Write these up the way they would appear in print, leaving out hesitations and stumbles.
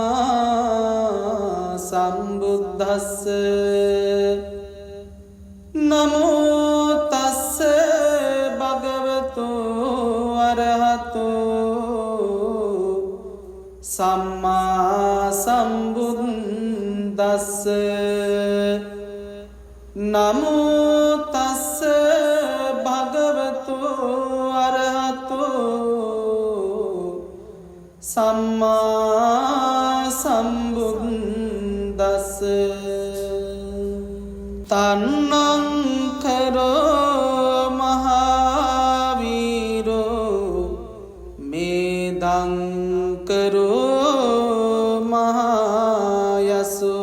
සම්මා සම්බුද්දස්ස නමෝ තස්ස භගවතු අරහතෝ සම්මා සම්බුද්දස්ස නමෝ තස්ස භගවතු අරහතෝ සම්මා සම්බුද්දස්ස තන්නං කරෝ මහාවීරෝ මේදං කරෝ මහායසෝ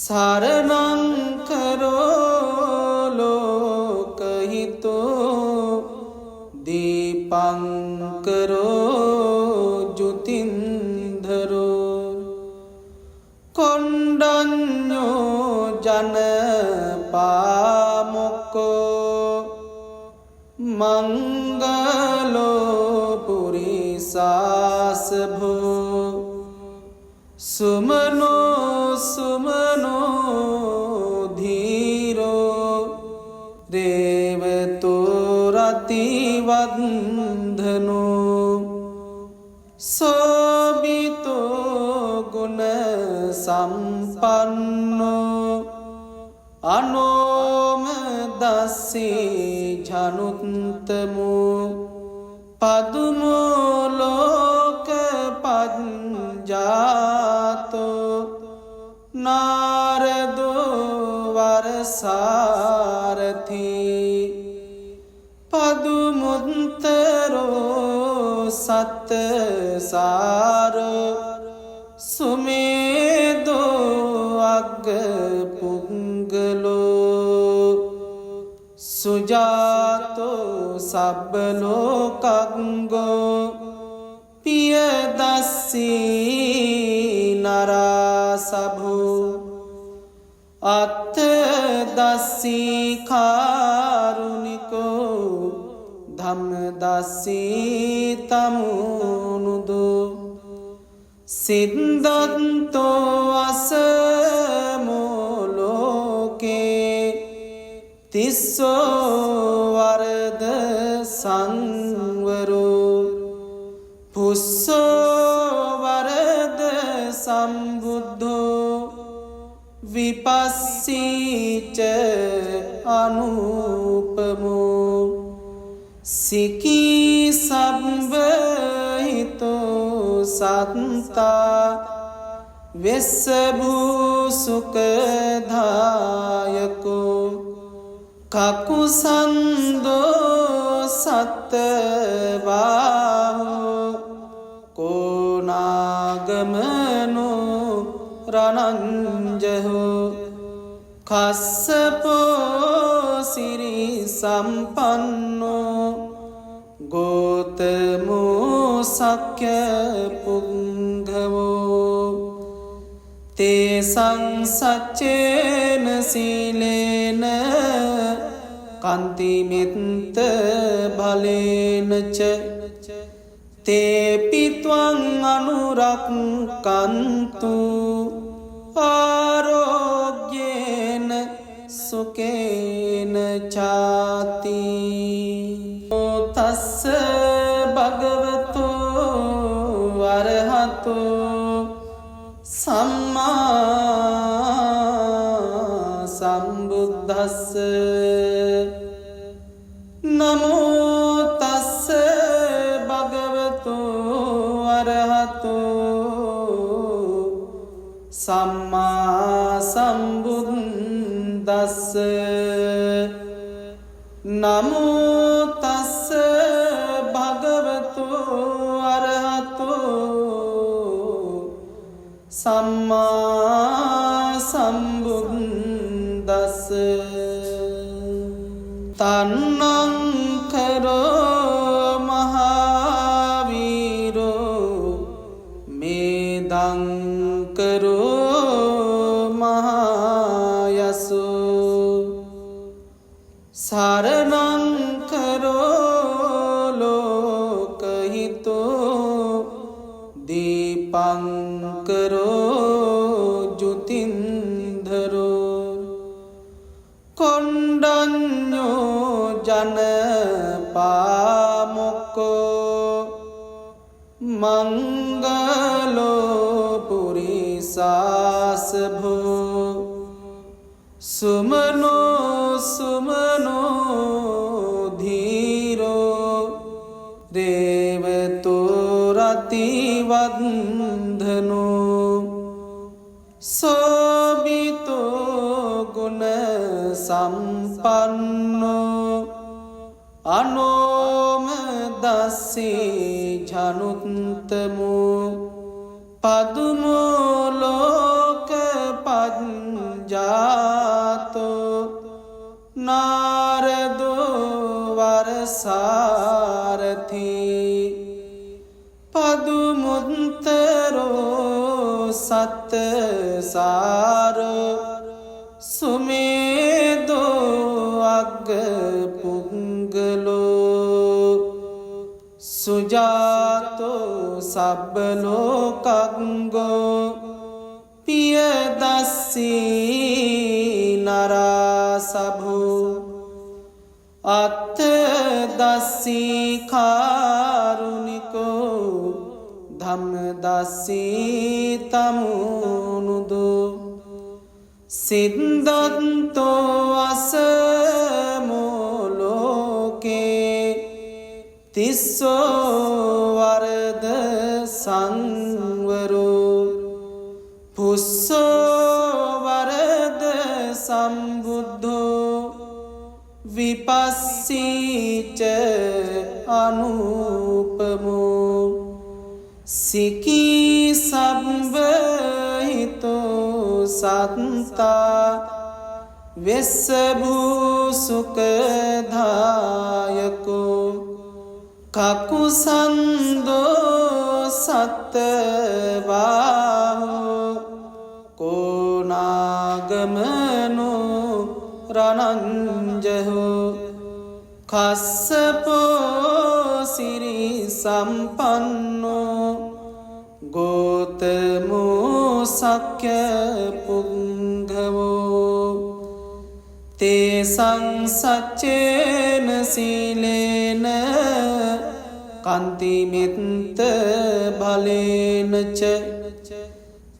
සරණං කරෝ ලෝකහිතෝ දීපං කරෝ ජුතින්ධරෝ කොණ්ඩඤ්ඤෝ ජන පාමුක්කෝ මංගලෝ පුරිසාසභෝ සුමනෝ සුමනෝ ධීරෝ දේවතෝ රතිවන්ධනෝ සෝබිතෝ ගුණ සම්පන්නෝ අනෝම දස්සී ජනුත්තමෝ පදුමෝ ලෝක පඤ්ජාතෝ නාරදෝ වරසාරථී පදුමුත්තරෝ සත්තසාරෝ සුමේදෝ අග්ග පුංගලෝ සුජාතෝ සබ්බලෝකංගෝ පියදස්සී නරාසභෝ අත්තදස්සී කාරුණිකෝ ධම්මදස්සී තමුනුදෝ සිද්ධන්තෝ අසමෝ ලෝකේ තිස්සෝ වරද සංවරෝ පුස්සෝ වරද සම්බුද්ධෝ විපස්සීච අනුපමෝ සිකී සබ්බහිතෝ සත්තා වෙස්සභූ සුඛදායකෝ කකුසන්දෝ සත්තවාහෝ කෝනාගමනෝ රණංජහෝ කස්සපෝ සිරි සම්පන්නෝ ගෝතමෝ සක්‍ය පුංගවෝ තේසං සච්චේන සීලේන කන්තිමිත්ත බලේනච තේපිත්වං අනුරක්කන්තු ආරෝග්‍යේන සුකේන චාති තස්ස භගවතු අරහතෝ සම්මා සම්බුද්දස්ස නමෝ තස්ස භගවතු අරහතෝ සම්මා සම්බුද්දස්ස නමෝ තස්ස භගවතු අරහතෝ සම්මා සම්බුද්දස්ස තන්නං කරෝ මහාවීරෝ මේදං කරෝ මහායසෝ සරණං කරෝ ලෝකහිතෝ දීපංකරෝ ජුතින්ධරෝ කොණ්ඩඤ්ඤෝ ජනපාමොක්කෝ මංගලෝ පුරිසාසභෝ සුමනෝ සුමනෝ ධීරෝ දේවතෝ රතිවන්ධනෝ සෝබිතෝ ගුණ සම්පන්නෝ අනෝම දස්සේ ජනුත්තමෝ පදුමෝ ලෝක පඤ්ජාතෝ නාරදෝ වරසාරථි පදුමුත්තරෝ සත්තසාරෝ සුමේදෝ අග්ග පුංගලෝ සුජාතෝ සබ්බලෝකග්ගෝ පියදස්සී නරාසභෝ අත්තදස්සී කාරුණිකෝ ධම්මදස්සී තමුනුදෝ සිද්ධන්තෝ අසමෝ ලෝකේ තිස්සෝ වරද සංවරෝ පුස්සෝ වරද සම්බුද්ධෝ විපස්සීච අනුපමෝ සිකී සබ්බහිතෝ සත්තා වෙස්සභූ සුඛදායකෝ කකුසන්දෝ සත්තවාහෝ කෝනාගමනෝ රණංජහෝ කස්සපෝ සිරි සම්පන්නෝ ගෝතමෝ සක්‍ය පුංගවෝ තේසං සච්චේන සීලේන කන්තිමිත්ත බලේනච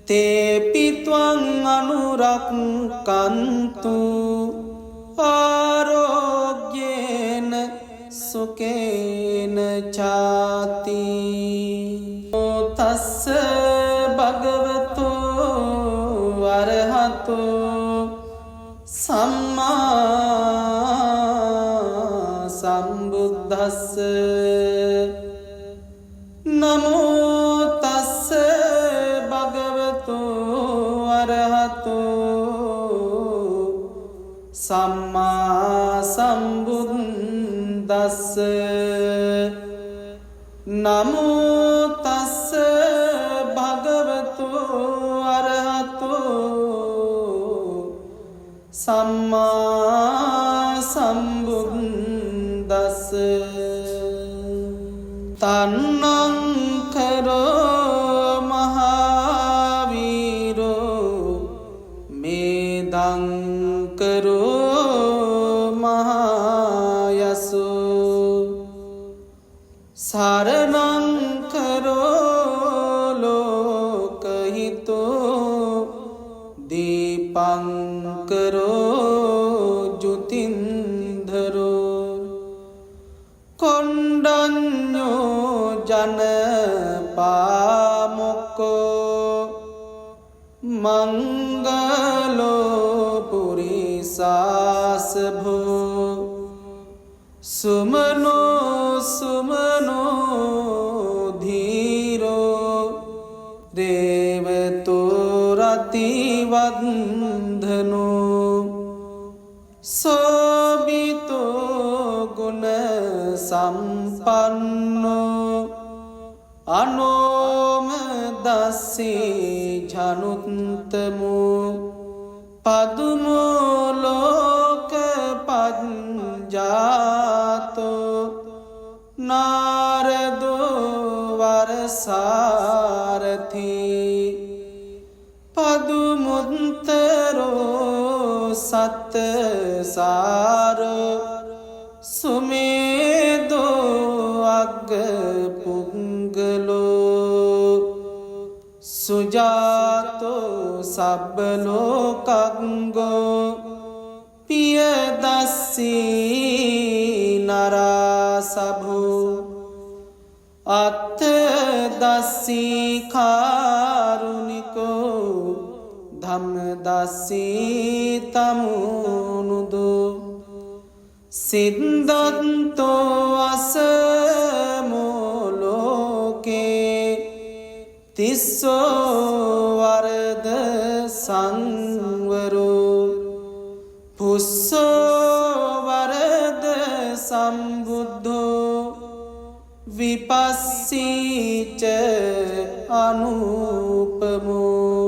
තේපිත්වං අනුරක්කන්තු ආරෝග්‍යේන සුකේන චාති තස්ස භගවතෝ අරහතෝ සම්මා සම්බුද්දස්ස නමෝ තස්ස භගවතෝ අරහතෝ සම්මා සම්බුද්දස්ස නමෝ තස්ස භගවතෝ අරහතෝ සම්මා සම්බුද්දස්ස තන්නං කරෝ මහාවීරෝ මේදං කරෝ මහායසෝ සරණං කරෝ ලෝකහිතෝ දීපං කරෝ ජුතින්ධරෝ කොණ්ඩඤ්ඤෝ ජනපාමොක්කෝ මංගලෝ පුරිසාසභෝ සුමනෝ සුමනෝ ධීරෝ දේවතෝ රතිවන්ධනෝ සෝබිතෝ ගුණ සම්පන්නෝ අනෝම දස්සේ ජනුත්තමෝ පදුමෝ ලෝක පඤ්ජාතෝ නාරදෝ වරසාරති පදුමුත්තරෝ සත්තසාර සුමේදෝ අග්ග පුංගලෝ සුජාතෝ සබ්බලෝකග්ගෝ පියදස්සී නරාසභෝ අත්තදස්සී කාරුණිකෝ ධම්මදස්සී තමුනුදෝ සිද්ධන්තෝ අසමෝලෝකේ තිස්සෝ වරද සංවරෝ පුස්සෝ වරද සම්බුද්ධෝ විපස්සීච අනුපමෝ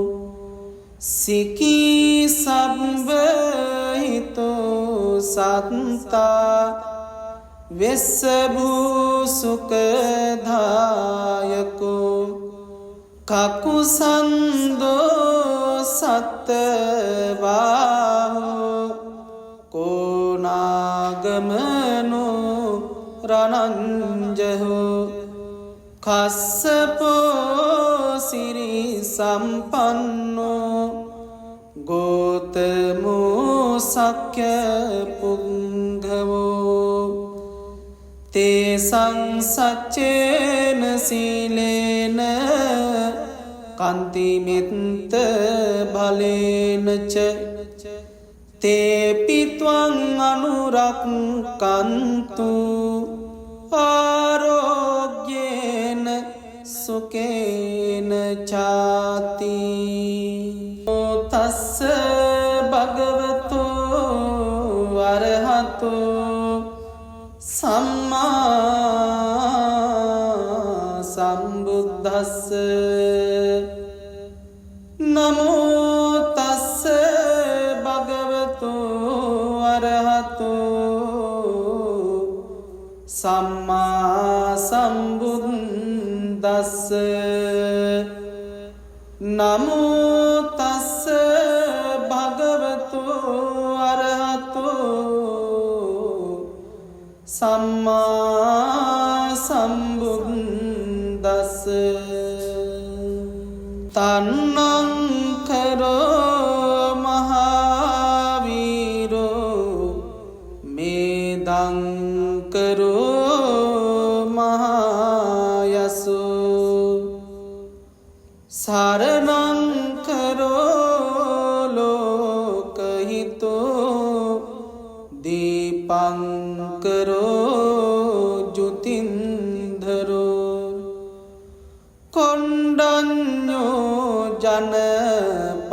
සිකී සබ්බහිතෝ සත්තා වෙස්සභූ සුඛදායකෝ කකුසන්දෝ සත්තවාහෝ කෝනාගමනෝ රණංජහෝ කස්සපෝ සිරි සම්පන්නෝ ගෝතමෝ සක්‍ය පුංගවෝ තේසං සච්චේන සීලේන කන්තිමිත්ත බලේනච තේපි ත්වං අනුරක්කන්තු ආරෝග්‍යේන සුකේන චාති තස්ස භගවතෝ අරහතෝ සම්මා සම්බුද්දස්ස නමෝ තස්ස භගවතෝ අරහතෝ සම්මා සම්බුද්දස්ස නමෝ තස්ස භගවතෝ අරහතෝ සම්මා සම්බුද්දස්ස තන්නං කරෝ මහාවීරෝ මේදං කරෝ මහායසෝ සරණං කරෝ ලෝකහිතෝ දීපං කරෝ ජුතින්ධරෝ කොණ්ඩඤ්ඤෝ ජනපාමොක්කෝ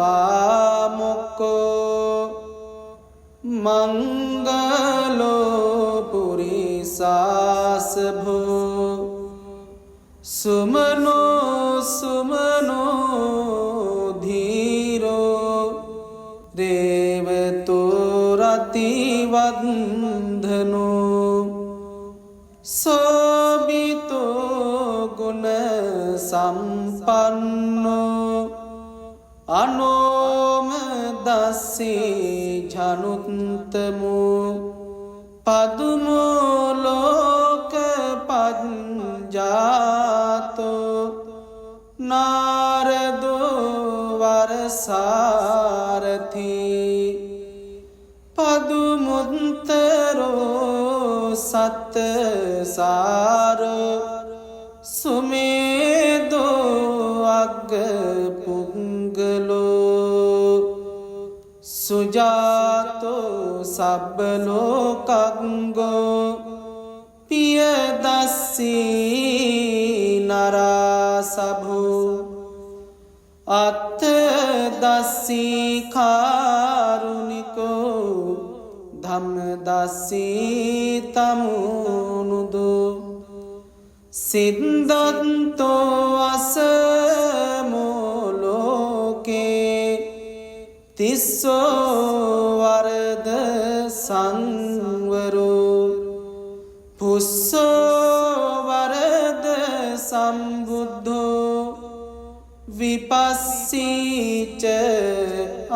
මංගලෝ පුරිසාසභෝ සුමනෝ සුමනෝ ධීරෝ දේවතෝ රතිවන්ධනෝ සෝබිතෝ ගුණ සම්පන්නෝ අනෝම දස්සී ජනුත්තමෝ පදුමෝ ලෝක පඤ්ජාතෝ නාරදෝ වරසාරති පදුමුත්තරෝ සත්තසාර සුමේදෝ අග්ග පුංගලෝ සුජාතෝ සබ්බලෝකග්ගෝ පියදස්සී නරාසභෝ අත්තදස්සී කාරුණිකෝ ධම්මදස්සී තමුනුදෝ සිද්ධන්තෝ අසමෝලෝකේ තිස්සෝ වරද සංවරෝ පුස්සෝ වරද සම් සම්බුද්ධෝ විපස්සීච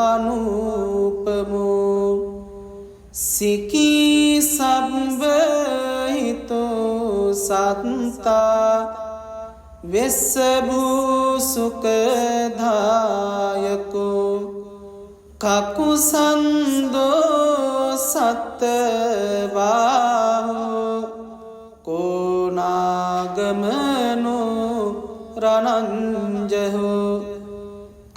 අනුපමෝ සිකී සබ්බහිතෝ සත්තා වෙස්සභූ සුඛදායකෝ කකුසන්දෝ සත්තවාහෝ කෝනාගමනෝ රණංජහෝ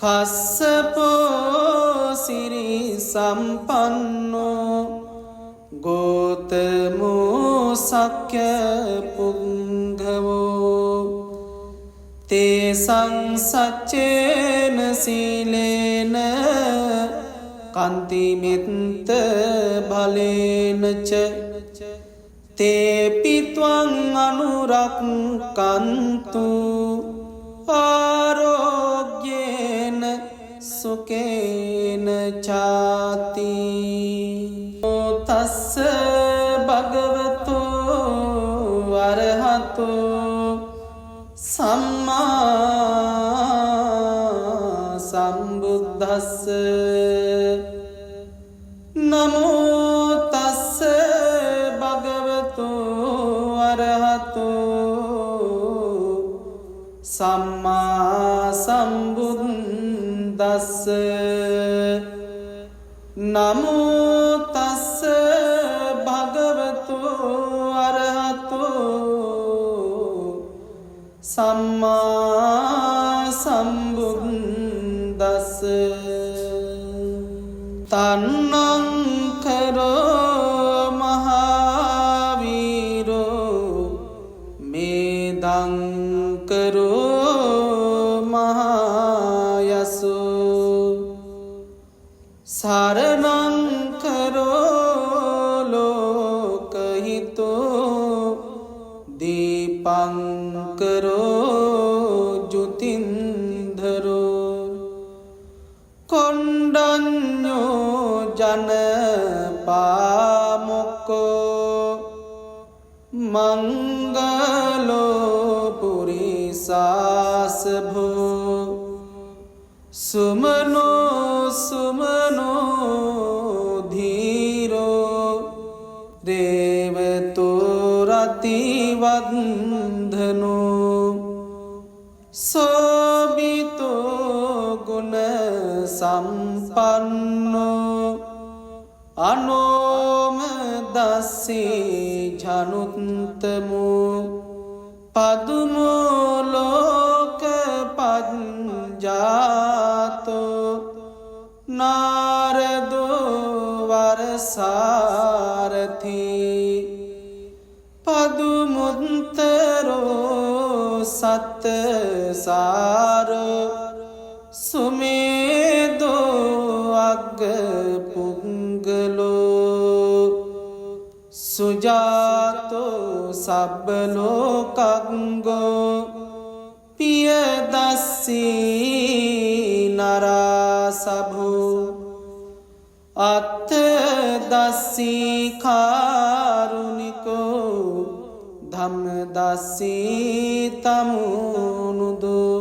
කස්සපෝ සිරි සම්පන්නෝ ගෝතමෝ සක්‍ය පුංගවෝ තේසං සච්චේන සීලේන කන්තිමිත්ත බලේනච තේපිත්වං අනුරක්කන්තු ආරෝග්‍යේන සුකේන චාති තස්ස භගවතෝ අරහතෝ සම්මා සම්බුද්දස්ස නමෝ තස්ස භගවතෝ අරහතෝ සම්මා සම්බුද්දස්ස නමෝ තස්ස භගවතෝ අරහතෝ සම්මා සම්බුද්දස්ස තන්නං කරෝ මහාවීරෝ මේදං කරෝ මහායසෝ සරණං කරෝ ලෝකහිතෝ දීපං කරෝ ජුතින්ධරෝ කොණ්ඩඤ්ඤෝ ජනපාමොක්කෝ මංගලෝ පුරිසාසභෝ සුමනෝ සුමනෝ ධීරෝ දේවතෝ රතිවන්ධනෝ සෝබිතෝ ගුණ සම්පන්නෝ අනෝම දස්සේ ජනුත්තමෝ පදුමෝ ලෝක පඤ්ජාතෝ නාරදෝ වරසාරථී පදුමුත්තරෝ සත්තසාරෝ සුමේදෝ අග්ග පුංගලෝ සුජාතෝ සබ්බලෝකංගෝ පියදස්සී නරාසභෝ අත්තදස්සී කාරුණිකෝ ධම්මදස්සී තමුනුදෝ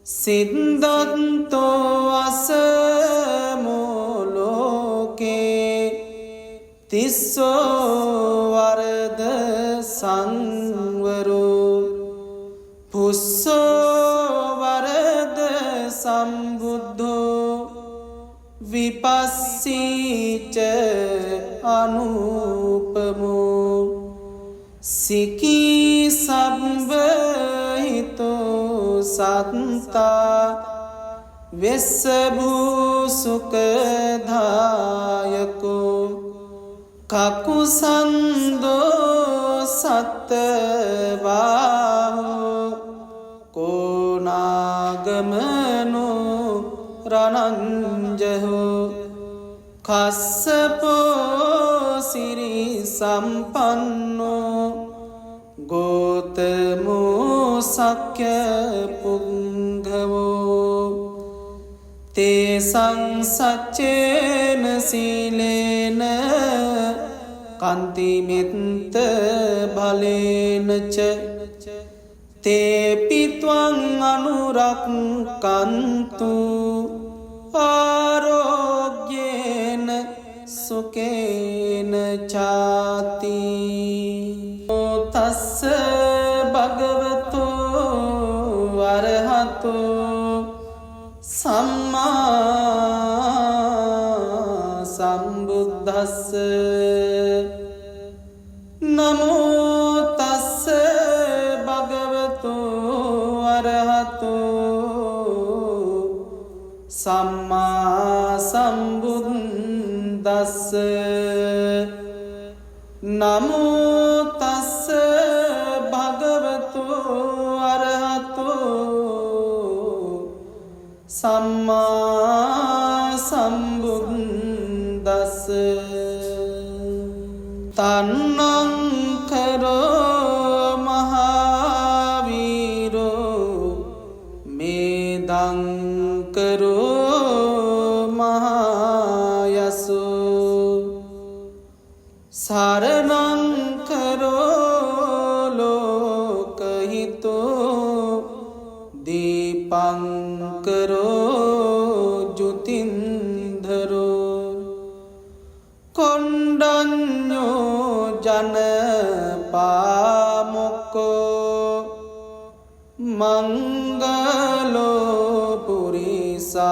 සිද්ධන්තෝ අසමෝ ලෝකේ තිස්සෝ වරද සංවරෝ පුස්සෝ වරද සම්බුද්ධෝ විපස්සීච අනුපමෝ සිකී සබ්බහිතෝ සත්තා වෙස්සභූ සුඛදායකෝ කකුසන්දෝ සත්තවාහෝ කෝනාගමනෝ රණංජහෝ කස්සපෝ සිරි සම්පන්නෝ ගෝතමෝ සක්‍ය පුංගවෝ තේසං සච්චේන සීලේන කන්තිමිත්ත බලේනච තේපි ත්වං අනුරක්කන්තු ආරෝග්‍යේන සුකේන චාති තස්ස භගවතෝ අරහතෝ සම්මා සම්බුද්දස්ස නමෝ තස්ස භගවතෝ අරහතෝ සම්මා සම්බුද්දස්ස නමෝ තස්ස භගවතෝ අරහතෝ සම්මා සම්බුද්දස්ස තන්නං කරෝ මහාවීරෝ මේදං කරෝ මහායසෝ සරණං කරෝ ලෝකහිතෝ දීපං කරෝ ජුතින්ධරෝ කොණ්ඩඤ්ඤෝ ජන පාමුක්කෝ මංගලෝ පුරිසාසභෝ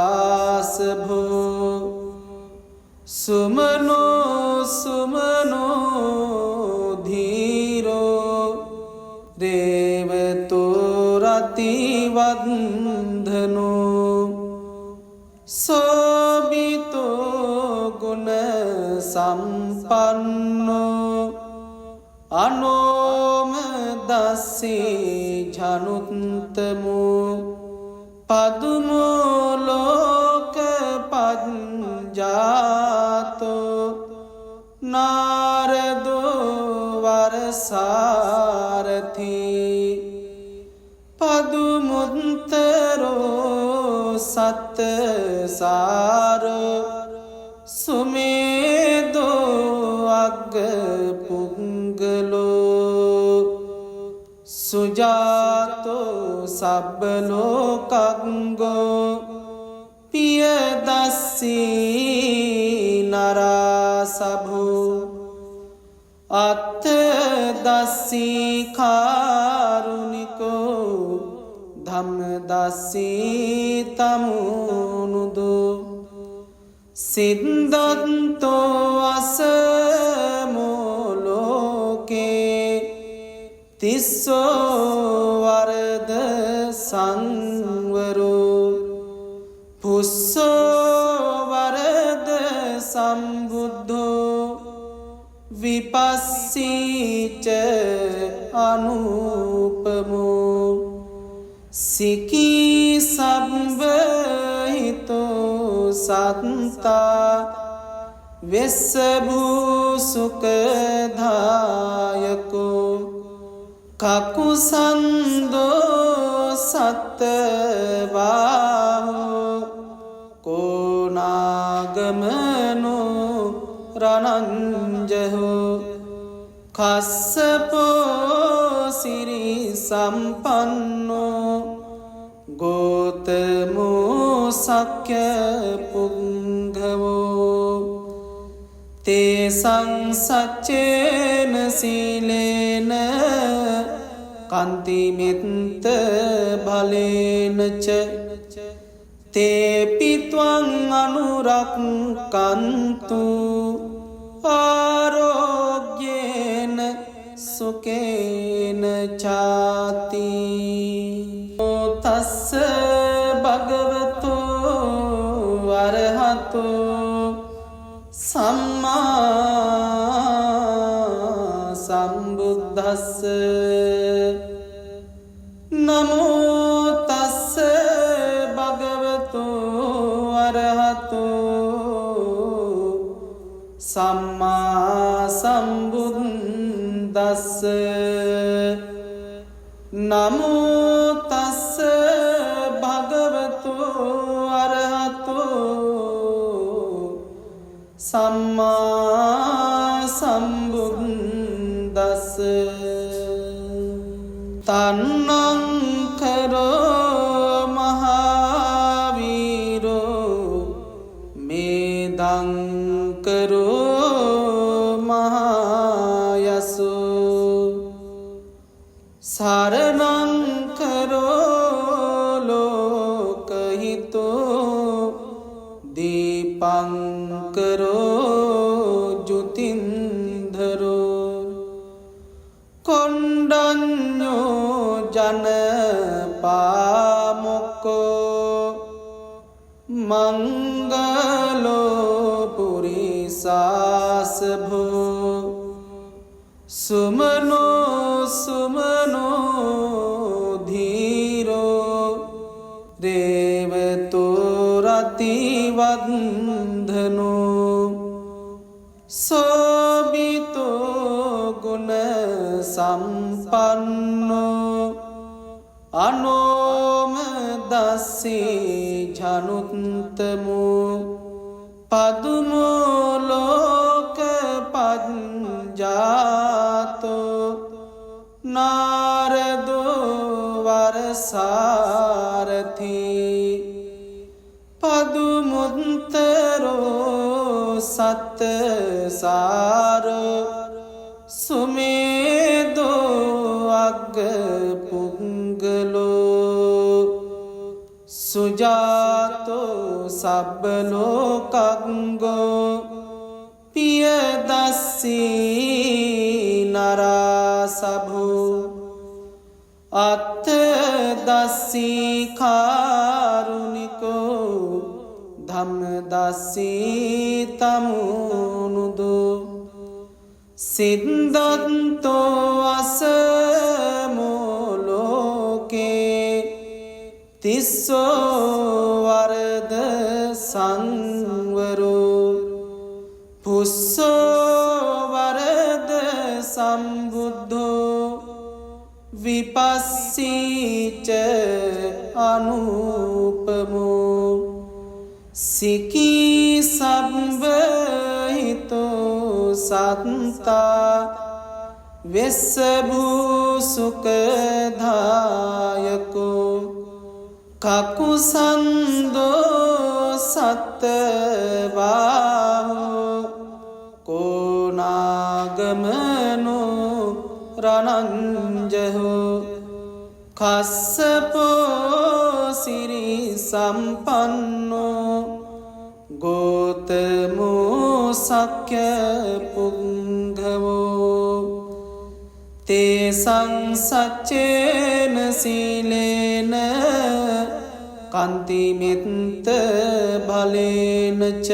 සුමනෝ සුමනෝ ධීරෝ දේවතෝ රතිවන්ධනෝ සෝබිතෝ ගුණ සම්පන්නෝ අනෝම දස්සේ ජනුත්තමෝ පදුමෝ ලෝක පඤ්ජාතෝ නාරදෝ වරසාරථී පදුමුත්තරෝ සත්තසාරෝ සුමේදෝ අග්ග පුංගලෝ සුජාතෝ සබ්බලෝකංගෝ පියදස්සී නරාසභෝ අත්තදස්සී කාරුණිකෝ ධම්මදස්සී තමුනුදෝ සිද්ධන්තෝ අසමෝ ලෝකේ තිස්සෝ වරද සංවරෝ පුස්සෝ වරද සම්බුද්ධෝ විපස්සීච අනුපමෝ සිකී සබ්බහිතෝ සත්තා වෙස්සභූ සුඛදායකෝ කකුසන්දෝ සත්තවාහෝ කෝනාගමනෝ රණංජහෝ කස්සපෝ සිරි සම්පන්නෝ ගෝතමෝ සක්‍ය පුංගවෝ තේසං සච්චේන සීලේන කන්තිමිත්ත බලේනච තේපි ත්වං අනුරක්කන්තු ආරෝග්‍යේන සුකේන චාති තස්ස භගවතෝ අරහතෝ සම්මා සම්බුද්දස්ස නමෝ තස්ස භගවතෝ අරහතෝ සම්මා සම්බුද්දස්ස නමෝ තස්ස භගවතෝ අරහතෝ සම්මා සම්බුද්දස්ස තන්නංකරෝ මහාවීරෝ මේදංකරෝ මහායසෝ සරණංකරෝ ලෝකහිතෝ දීපංකරෝ ජුතින්ධරෝ කොණ්ඩඤ්ඤෝ ජනපාමොක්කෝ මංගලෝ පුරිසාසභෝ සුමනෝ සුමනෝ ධීරෝ දේවතෝ රතිවන්ධනෝ සෝබිතෝ ගුණ සම්පන්නෝ අනෝම දස්සී ජනුත්තමෝ පදුමෝ ලෝක පඤ්ජාතෝ නාරදෝ වරසාරථී පදුමුත්තරෝ සත්තසාරෝ සුමේදෝ අග්ග පුංගලෝ සුජාතෝ සබ්බලෝකංගෝ පියදස්සී නරාසභෝ අත්තදස්සී කාරුණිකෝ ධම්මදස්සී තමුනුදෝ සිද්ධන්තෝ අසමෝ ලෝකේ තිස්සෝ වරද සංවරෝ පුස්සෝ වරද සම්බුද්ධෝ විපස්සීච අනුපමෝ සිකී සම්බහිතෝ සත්තා වෙස්සභූ සුඛදායකෝ කකුසන්දෝ සත්තවාහෝ කෝනාගමනෝ රණංජහෝ කස්සපෝ සිරි සම්පන්නෝ ගෝතමෝ සක්‍ය පුංගවෝ තේසං සච්චේන සීලේන කන්තිමිත්ත බලේනච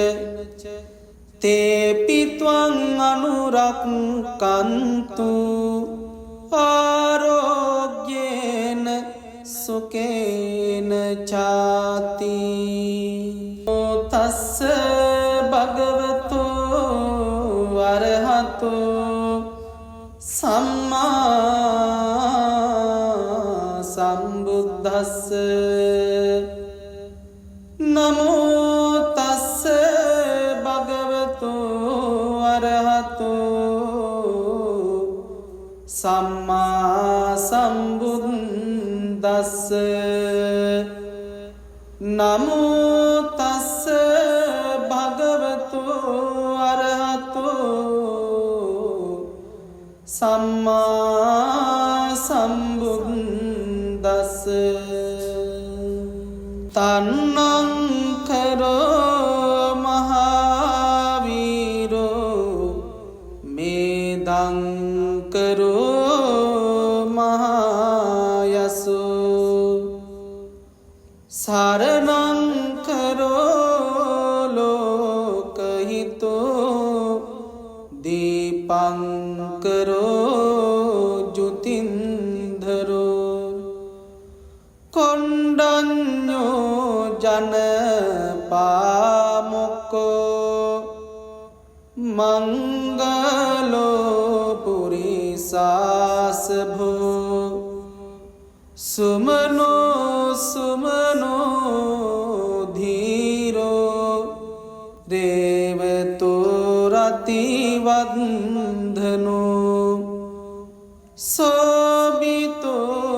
තේපිත්වං අනුරක්කන්තු ආරෝග්‍යේන සුකේන චාති තස්ස භගවතෝ අරහතෝ සම්මා සම්බුද්දස්ස නමෝ තස්ස භගවතෝ අරහතෝ සම්මා සම්බුද්දස්ස නමෝ තස්ස භගවතෝ අරහතෝ සම්මා සම්බුද්දස්ස තන්නංකරෝ මහාවීරෝ මේදංකරෝ මහායසෝ සරණංකරෝ ලෝකහිතෝ දීපංකරෝ ජුතින්ධරෝ කොණ්ඩඤ්ඤෝ ජනපාමොක්කෝ මංගලෝ පුරිසාසභෝ සුමනෝ සුමනෝ ධීරෝ දේවතෝ රතිවන්ධනෝ සෝබිතෝ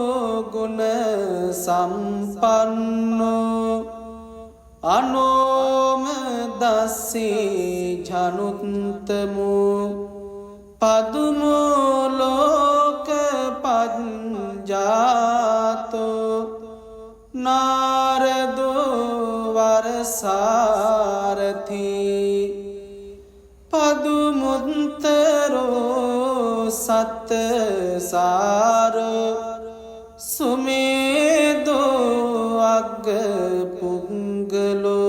සම්පන්නෝ අනෝම දස්සේ ජනුත්තමෝ පදුමෝ ලෝක පඤ්ජාතෝ නාරදෝ වරසාරති පදුමුත්තරෝ සත්තසාරෝ සුමේදෝ අග්ග පුංගලෝ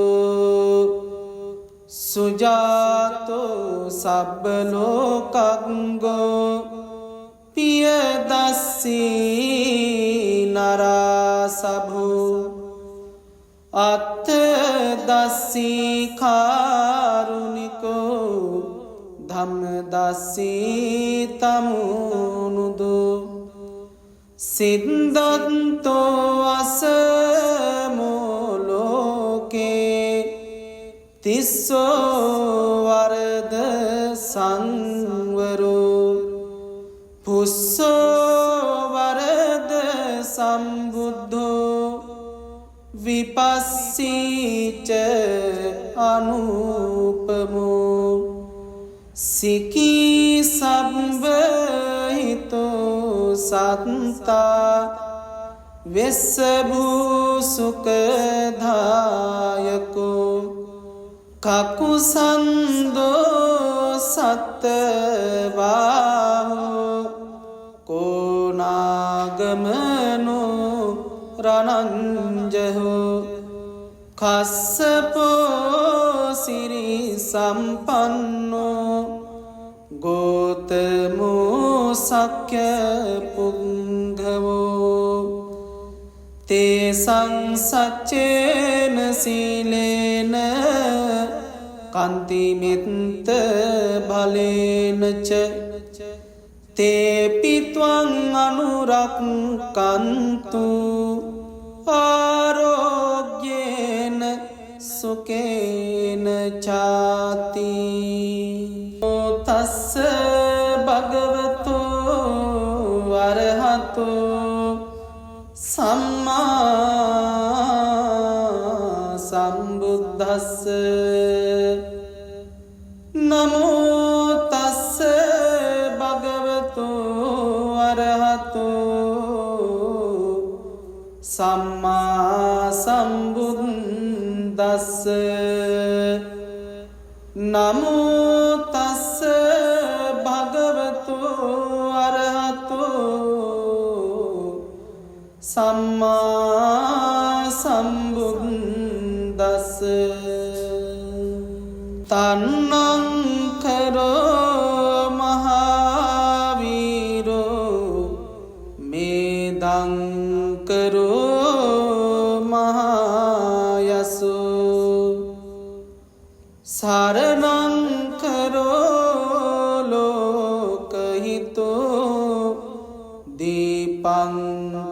සුජාතෝ සබ්බලෝකංගෝ පියදස්සී නරාසභෝ අත්තදස්සී කාරුණිකෝ ධම්මදස්සී තමුනුදෝ සිද්ධන්තෝ අසමෝ ලෝකේ තිස්සෝ වරද සංවරෝ පුස්සෝ වරද සම්බුද්ධෝ විපස්සීච අනුපමෝ සිකී සබ්බහිතෝ සත්තා වෙස්සභූ සුඛදායකෝ කකුසන්දෝ සත්තවාහෝ කෝනාගමනෝ රණංජහෝ කස්සපෝ සිරි සම්පන්නෝ ගෝතමෝ සක්‍ය පුංගවෝ තේසං සච්චේන සීලේන කන්තිමිත්ත බලේනච තේපි ත්වං අනුරක්කන්තු ආරෝග්‍යේන සුකේන චාති තස්ස භගවතෝ අරහතෝ සම්මා සම්බුද්දස්ස නමෝ තස්ස භගවතෝ අරහතෝ සම්මා සම්බුද්දස්ස නමෝ තස්ස භගවතෝ අරහතෝ සම්මා සම්බුද්දස්ස තන්නං කරෝ මහාවීරෝ මේදං කරෝ මහායසෝ සරණං කරෝ ලෝකහිතෝ දීපං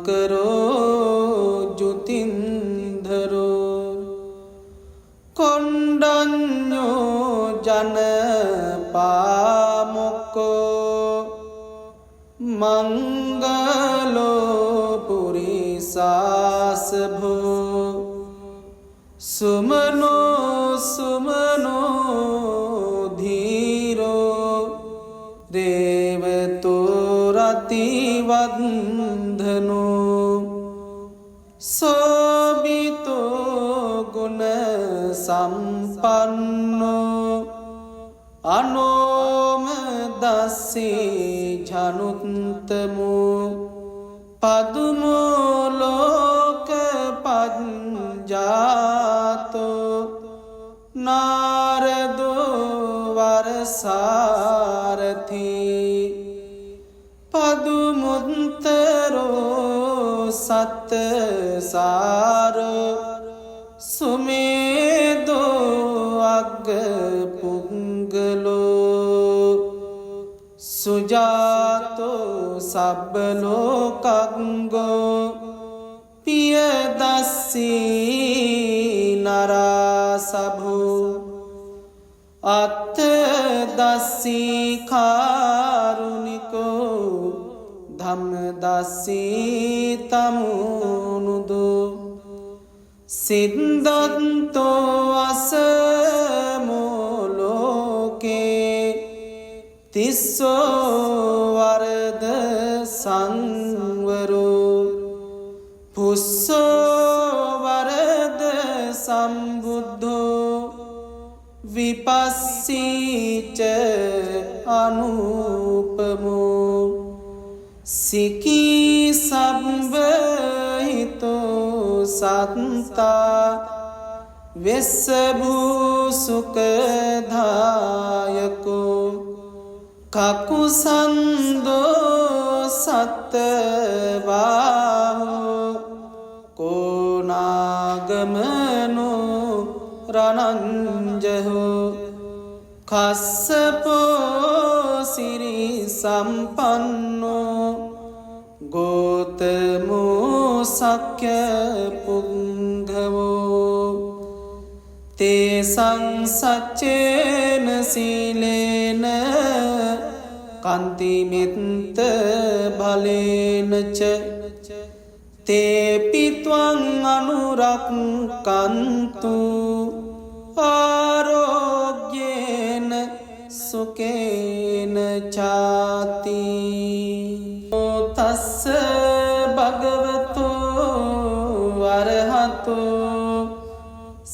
කරෝ ජුතින්ධරෝ කොණ්ඩඤ්ඤෝ ජනපාමොක්කෝ මංගලෝ පුරිසාසභෝ සුමනෝ සුමනෝ ධීරෝ දේවතෝ රතිවන්ධනෝ සෝබිතෝ ගුණ සම්පන්නෝ අනෝම දස්සේ ජනුත්තමෝ පදුමෝ ලෝක පඤ්ජාතෝ නාරදෝ වරසාරති පදුමුත්තරෝ සත්තසාරෝ සුමේදෝ අග්ග පුංගලෝ සුජාතෝ සබ්බලෝකංගෝ පියදස්සී නරාසභෝ අත්තදස්සී කාරුණිකෝ ධම්මදස්සී තමුනු සිද්ධත්තෝ අසමෝලෝකේ තිස්සෝ වරද සංවරෝ පුස්සෝ වරද සම්බුද්ධෝ විපස්සීච අනුපමෝ සිකී සබ්බහිතෝ සත්තා වෙස්සභූ සුකධායකෝ කකුසන්දෝ සත්තවාහෝ කෝනාගමනෝ රණංජහෝ කස්සපෝ සිරි සම්පන්නෝ ගෝතමෝ සක්‍ය පුංගවෝ තේසං සච්චේන සීලේන කන්තිමිත්ත බලේනච තේපිත්වං අනුරක්කන්තු ආරෝග්‍යේන සුකේන චාති තස්ස භගවතෝ අරහතෝ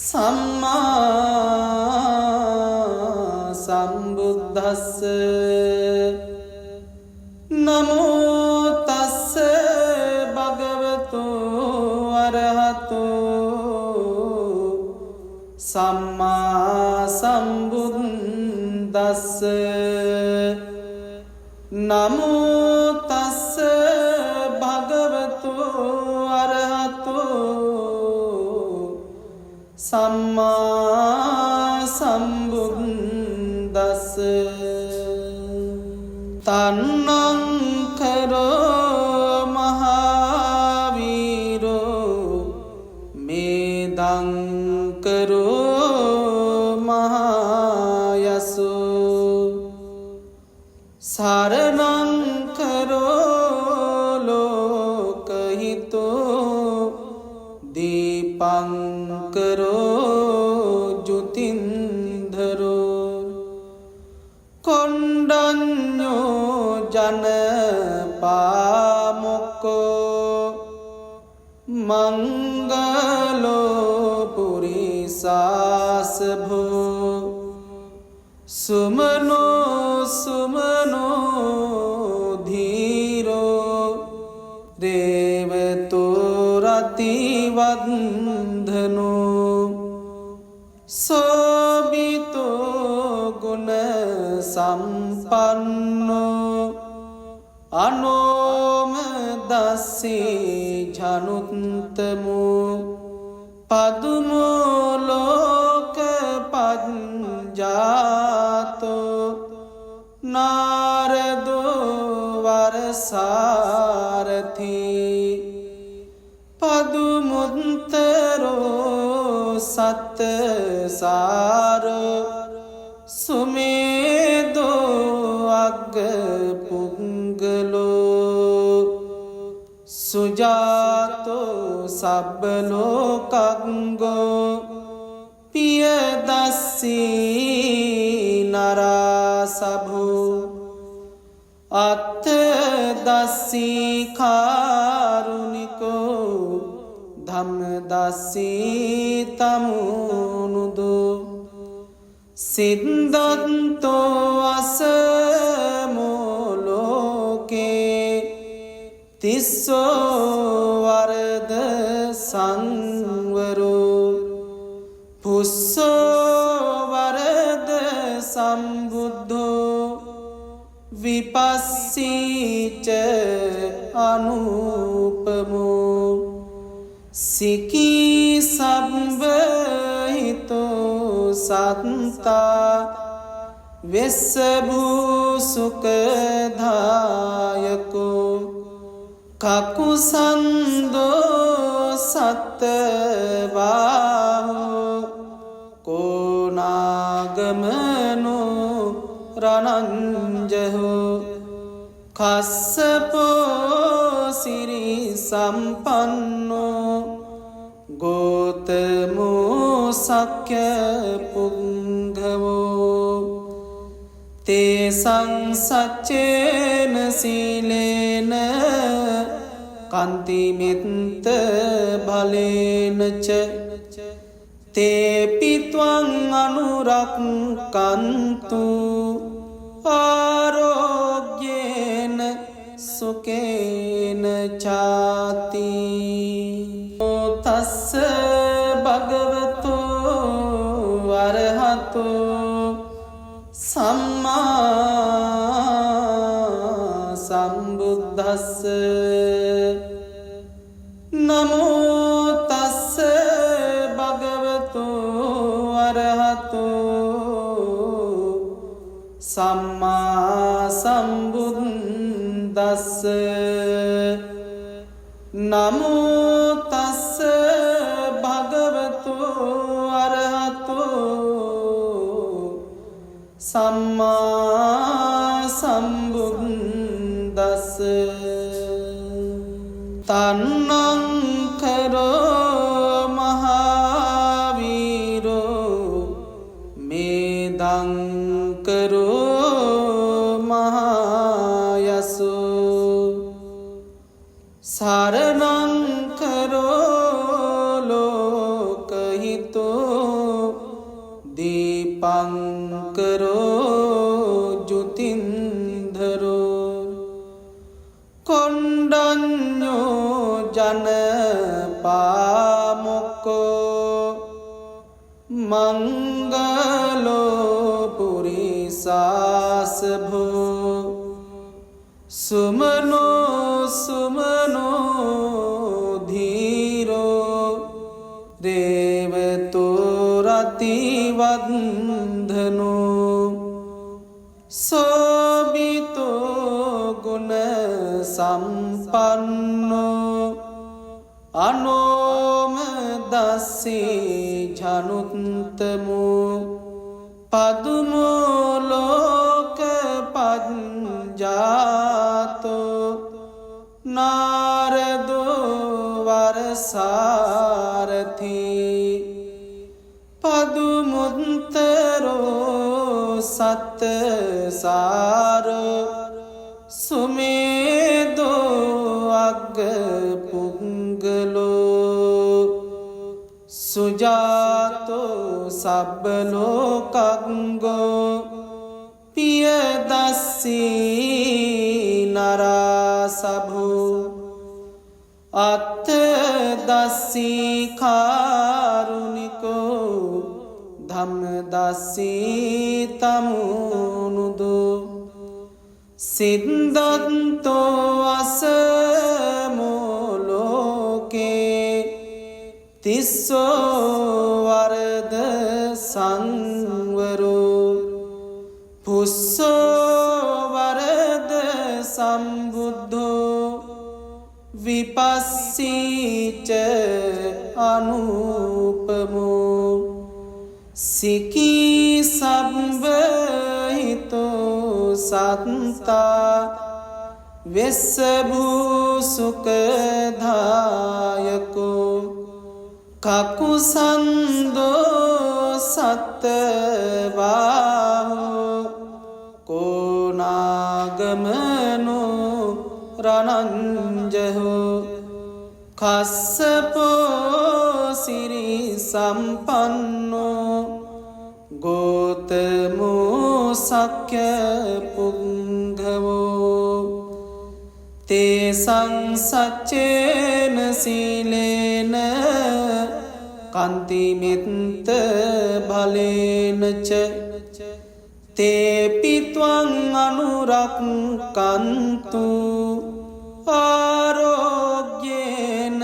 සම්මා සම්බුද්දස්ස නමෝ තස්ස භගවතෝ අරහතෝ සම්මා සම්බුද්දස්ස නමෝ තස්ස භගවතෝ අරහතෝ සම්මා සම්බුද්දස්ස තන්නං කරෝ මහාවීරෝ මේදං කරෝ මහායසෝ සරණං කරෝ ලෝකහිතෝ දීපං කරෝ ජුතින්ධරෝ කොණ්ඩඤ්ඤෝ ජනපාමොක්කෝ මංගලෝ පුරිසාසභෝ සුමනෝ සුමනෝ ධීරෝ දේවතෝ රතිවන්ධනෝ සෝබිතෝ ගුණ සම්පන්නෝ අනෝම දස්සේ ජනුත්තමෝ පදුමෝ ලෝක පඤ්ජාතෝ නාරදෝ වරසාරථී පදුමුත්තරෝ සත්තසාරෝ සුමේදෝ අග්ග පුංගලෝ සුජාතෝ සබ්බලෝකංගෝ පියදස්සී නරාසභෝ අත්තදස්සී කාරුණිකෝ ධම්මදස්සී තමුනුදෝ සිද්ධත්තෝ අසමෝලෝකේ තිස්සෝ වරද සංවරෝ පුස්සෝ වරද සම්බුද්ධෝ විපස්සීච අනුපමෝ සිකී සබ්බහිතෝ සත්තා වෙස්සභූ සුකධායකෝ කකුසන්දෝ සත්තවාහෝ කෝනාගමනෝ රණංජහෝ කස්සපෝ සිරි සම්පන්නෝ ගෝත ගෝතමෝ සක්්‍ය පුංගවෝ තේසං සච්චේන සීලේන කන්තිමිත්ත බලේනච තේපිත්වං අනුරක්කන්තු ආරෝග්‍යේන සුකේන චාති තස්ස භගවතෝ අරහතෝ සම්මා සම්බුද්දස්ස නමෝ තස්ස භගවතෝ අරහතෝ සම්මා සම්බුද්දස්ස නමෝ තස්ස භගවතෝ අරහතෝ සම්මා සම්බුද්දස්ස තන්නං කරෝ මහාවීරෝ මේදං කරෝ මහායසෝ සරණං කරෝ ලෝකහිතෝ දීපං කරෝ ජුතින්ධරෝ කොණ්ඩඤ්ඤෝ ජන පාමුක්කෝ මංගලෝ පුරිසාසභෝ සුමනෝ සුමනෝ ධීරෝ දේවතෝ රතිවන්ධනෝ සෝබිතෝ ගුණ සම්පන්නෝ අනෝම දස්සී ජනුත්තමෝ පදුමෝ ලෝක පඤ්ජාතෝ නාරදෝ වරසාරථී පදුමුත්තරෝ සත්තසාරෝ සුමේදෝ අග්ග පුංගලෝ සුජාතෝ සබ්බලෝකංගෝ පියදස්සී නරාසභෝ අත්තදස්සී කාරුණිකෝ ධම්මදස්සී තමුනුදෝ සිද්ධන්තෝ අසමෝ ලෝකේ තිස්සෝ වරද සංවරෝ පුස්සෝ වරද සම්බුද්ධෝ විපස්සීච අනුපමෝ සිකී සබ්බහිතෝ සත්තා වෙස්සභූ සුඛදායකෝ කකුසන්දෝ සත්තවාහෝ කෝනාගමනෝ රණංජහෝ කස්සපෝ සිරි සම්පන්නෝ ගෝතමෝ සක්්‍ය පුංගවෝ තේසං සච්චේන සීලේන කන්තිමිත්ත බලේනච තේපිත්වං අනුරක්කන්තු ආරෝග්‍යේන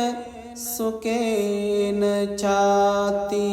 සුකේන චාති